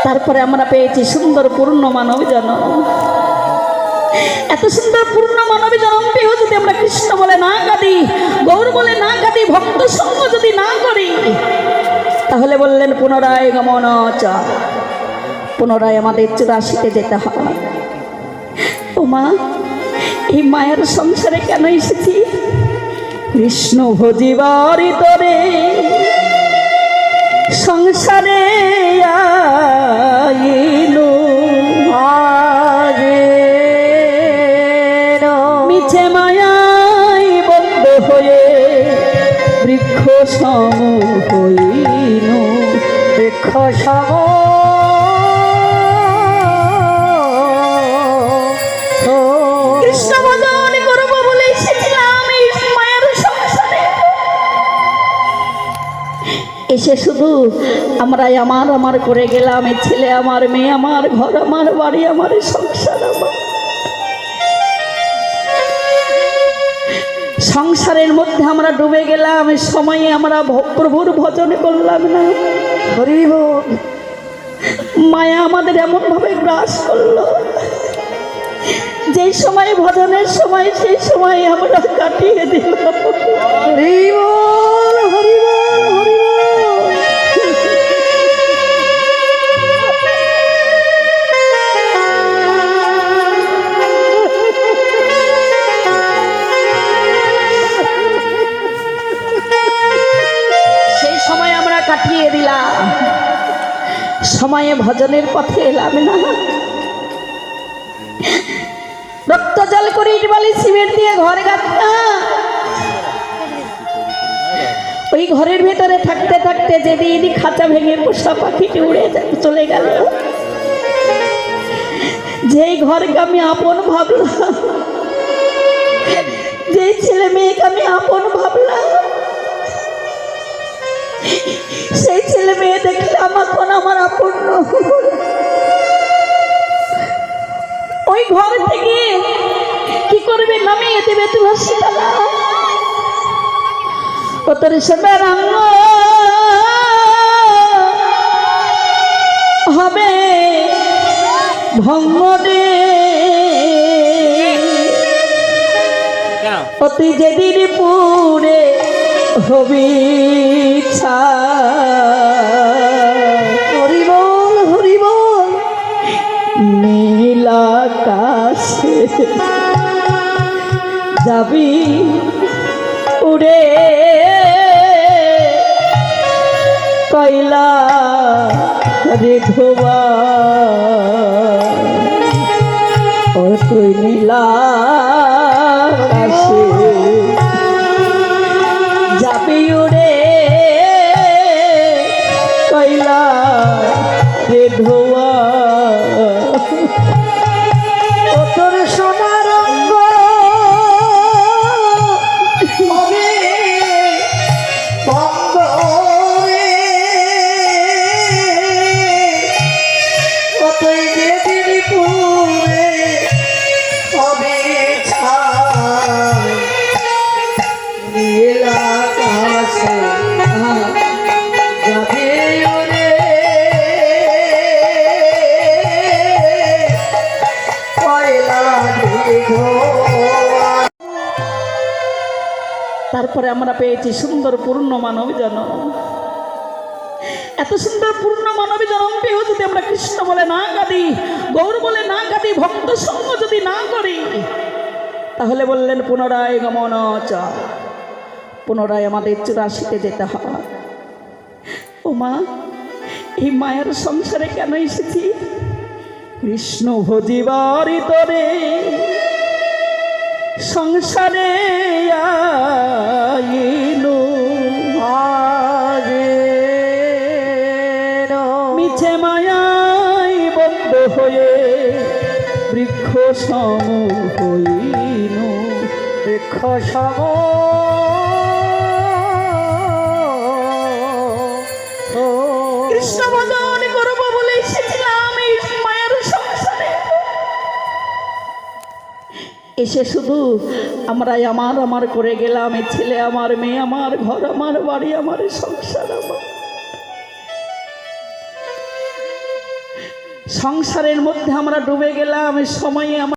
তারপরে আমরা পেয়েছি সুন্দর পূর্ণ মানব জন্ম। এত সুন্দর পূর্ণ মানবী জন্ম পেয়েও যদি আমরা কৃষ্ণ বলে না কাঁদি, গৌর বলে না কাঁদি, ভক্ত সঙ্গ যদি না করি, তাহলে বললেন পুনরায় গমন চ, পুনরায় আমাদের 84-তে যেতে হয়। ও মা, এই মায়ের সংসারে কেন এসেছি? কৃষ্ণ ভজিবার তরে সংসারে আইলো, মিছে মায়াই বন্ধ হয়ে বৃক্ষ সম হইল, বৃক্ষ সম কৃষ্ণ ভজন করব বলে এসেছিলাম এই মায়ের সংসারে। এসে শুধু আমরা আমার আমার করে গেলাম। এই ছেলে আমার, মেয়ে আমার, ঘর আমার, বাড়ি আমার, সংসার আমার। সংসারের মধ্যে আমরা ডুবে গেলাম। সময়ে আমরা প্রভুর ভজন করলাম না। হরি বল। মায়া আমাদের এমন ভাবে গ্রাস করলো, যেই সময় ভজনের সময় সেই সময় আমরা কাটিয়ে দিলাম। হরি বল, হরি বল, হরি বল। সেই সময় আমরা কাটিয়ে দিলাম, সময়ে ভজনের পথে এলাম না। রক্ত জল করে ইট বালি সিমেন্ট দিয়ে ঘর গাঁথলাম। ওই ঘরের ভেতরে থাকতে থাকতে যেদিন খাঁচা ভেঙে পোষা পাখিটি উড়ে চলে গেল, যেই ঘরকে আমি আপন ভাবলাম, যেই ছেলে মেয়েকে আমি আপন ভাবলাম, সেই ছেলে মেয়ে দেখলে এখন আমার আপন নয়। ওই ঘর থেকে কি করবে? নামিয়ে দেবে তুলসী তলা। ও তোর সবের অঙ্গ হবে ভঙ্গ রে। ও তুই যেদিন পুরে হবি ছা। হরি বল, হরি বল। নীল আকাশে যাবি উড়ে, কয়লা রে ধোয়া। ও তুই নীল আকাশে যাবি উড়ে, কয়লা রে ধোয়া। ও তোর সোনার রঙ হবে ভঙ্গ রে। ও তুই যেদিন পুরে হবে ছাই, নীল আকাশে যাবে উড়ে, কয়লা রে ধোয়া। তারপরে আমরা পেয়েছি সুন্দর পূর্ণ মানব জন্ম। এত সুন্দর পূর্ণ মানবী জন্ম পেয়েও যদি আমরা কৃষ্ণ বলে না কাঁদি, গৌর বলে না কাঁদি, ভক্ত সঙ্গ যদি না করি, তাহলে বললেন পুনরায় গমন চ, পুনরায় আমাদের 84-তে যেতে হয়। ও মা, এই মায়ের সংসারে কেন এসেছি? কৃষ্ণ ভজিবার তরে সংসারে আইলো, মিছে মায়াই বন্ধ হয়ে বৃক্ষ সম হইল, বৃক্ষ সম। কৃষ্ণ ভজন করব বলে এসেছিলাম এই মায়ের সংসারে। এসে শুধু আমরা আমার আমার করে গেলাম। এই ছেলে আমার, মেয়ে আমার, ঘর আমার, বাড়ি আমার, সংসার আমার। সংসারের মধ্যে আমরা ডুবে গেলাম, সময়ে